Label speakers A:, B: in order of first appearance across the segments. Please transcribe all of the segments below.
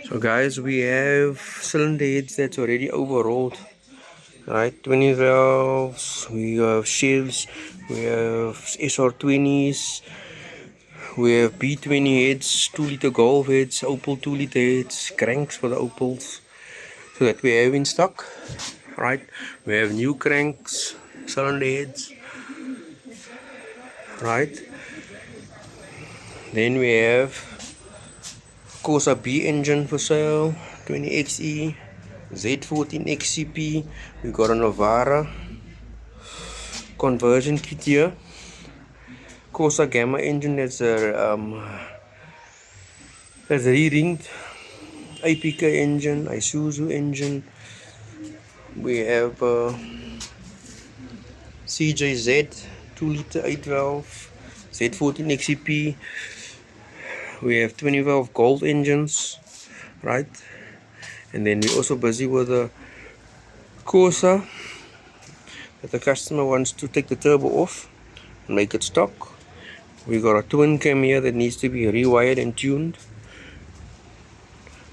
A: So guys, we have cylinder heads that's already overhauled. Right, 20 valves, we have shifts, we have SR20s, we have B20 heads, 2 liter Golf heads, Opel 2 liter heads, cranks for the Opels, so that we have in stock. Right, we have new cranks, cylinder heads. Right, then we have Corsa B engine for sale, 20XE, Z14 XCP. We got a Navara conversion kit here. Corsa Gamma engine that's a re-ringed APK engine, Isuzu engine. We have CJZ 2 liter 8 valve, Z14 XCP. We have 20 valve Golf engines, right? And then we're also busy with the Corsa that the customer wants to take the turbo off and make it stock. We got a twin cam here that needs to be rewired and tuned.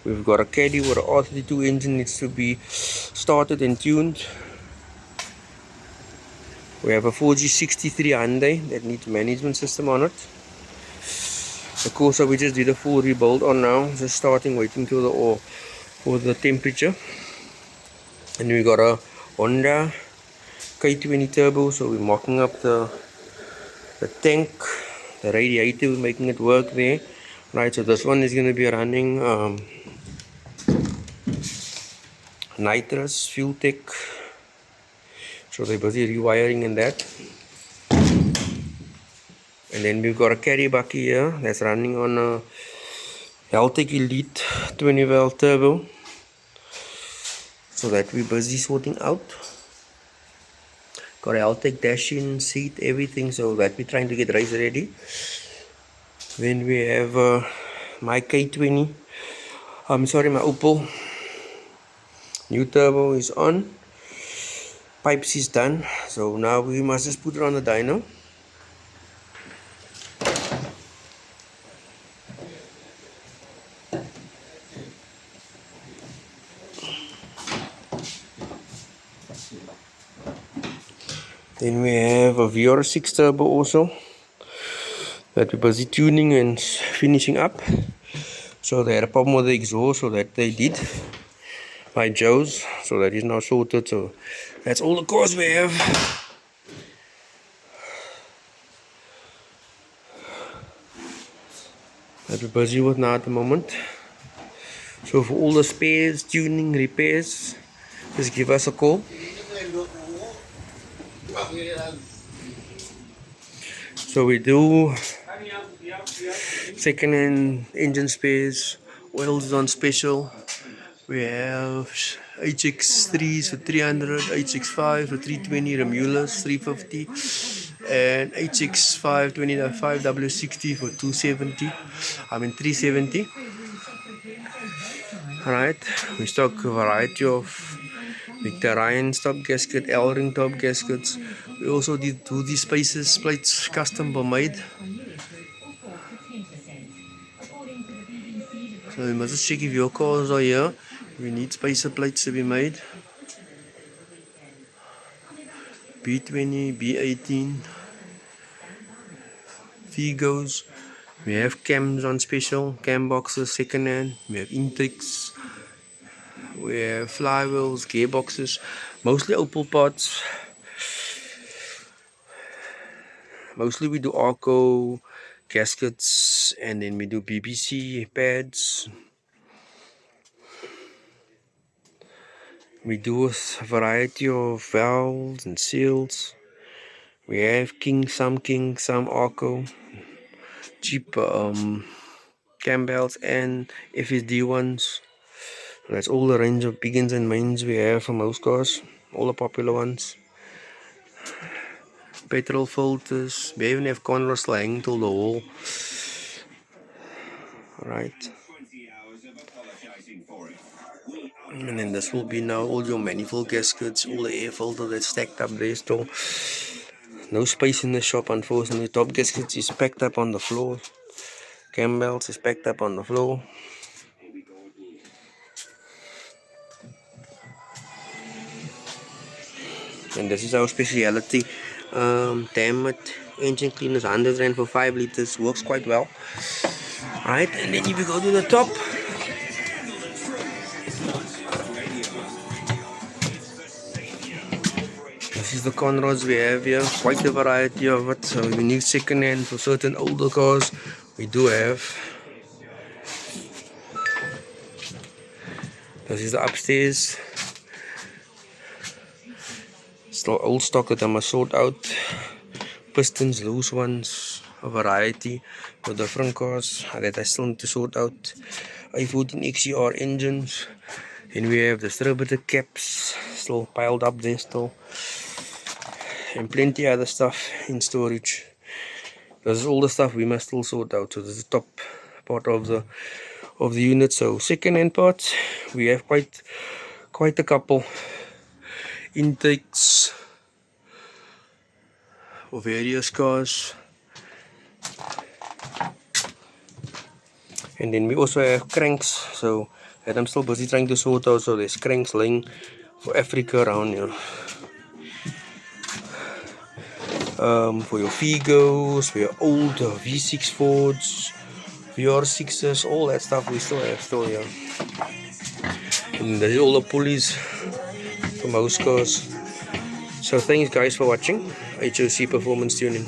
A: We've got a caddy where the R32 engine needs to be started and tuned. We have a 4G63 Hyundai that needs management system on it. The Corsa we just did a full rebuild on now, just starting, waiting till the ore for the temperature. And we got a Honda K20 turbo, so we're marking up the tank, the radiator, we're making it work there. Right, so this one is going to be running nitrous fuel tech, so they're busy rewiring in that. And then we've got a carry bucky here that's running on a H.O.C Elite 20 valve turbo, so that we're busy sorting out. Got a H.O.C dash-in seat, everything, so that we're trying to get race ready. Then we have my K20, my Opel. New turbo is on, pipes is done, so now we must just put it on the dyno. Then we have a VR6 turbo also that we're busy tuning and finishing up. So they had a problem with the exhaust, so that they did by Joe's, so that is now sorted. So that's all the cars we have. That we're busy with now at the moment. So for all the spares, tuning, repairs, just give us a call. So we do second-hand engine spares, oils is on special. We have HX3s for 300, HX5 for 320, Remulas 350, and HX5 5W60 for 370. Alright, we stock a variety of Victorian top gasket, L-ring top gaskets. We also did do these spaces, plates custom made. So you must just check if your cars are here. We need spacer plates to be made. B20, B18, Figos. We have cams on special, cam boxes second hand. We have intakes. We have flywheels, gearboxes, mostly Opel parts. Mostly we do Arco gaskets, and then we do BBC pads. We do a variety of valves and seals. We have King, some Arco, cheap cam belts and FSD ones. That's all the range of begins and mains we have for most cars, all the popular ones. Petrol filters, we even have corners hanging till the wall. Right. And then this will be now all your manifold gaskets, all the air filter that's stacked up there still. No space in the shop, unfortunately. Top gaskets is packed up on the floor. Cam belts is packed up on the floor. And this is our speciality. Damn it. Engine cleaners, 100 rand for 5 liters. Works quite well. Right, and then if you go to the top, this is the conrods we have here. Quite a variety of it. So if you need second hand for certain older cars, we do have. This is the upstairs. Still old stock that I must sort out. Pistons, loose ones, a variety for different cars that I still need to sort out. i14 XCR engines. Then we have distributor caps still piled up there still. And plenty other stuff in storage. This is all the stuff we must still sort out. So this is the top part of the unit. So second hand parts, we have quite a couple. Intakes for various cars. And then we also have cranks, so that I'm still busy trying to sort out. So there's cranks lying for Africa around here. For your Figos, for your old V6 Fords, VR6s, all that stuff we still have here. And there's all the pulleys for most cars. So thanks guys for watching. H.O.C Performance Tuning.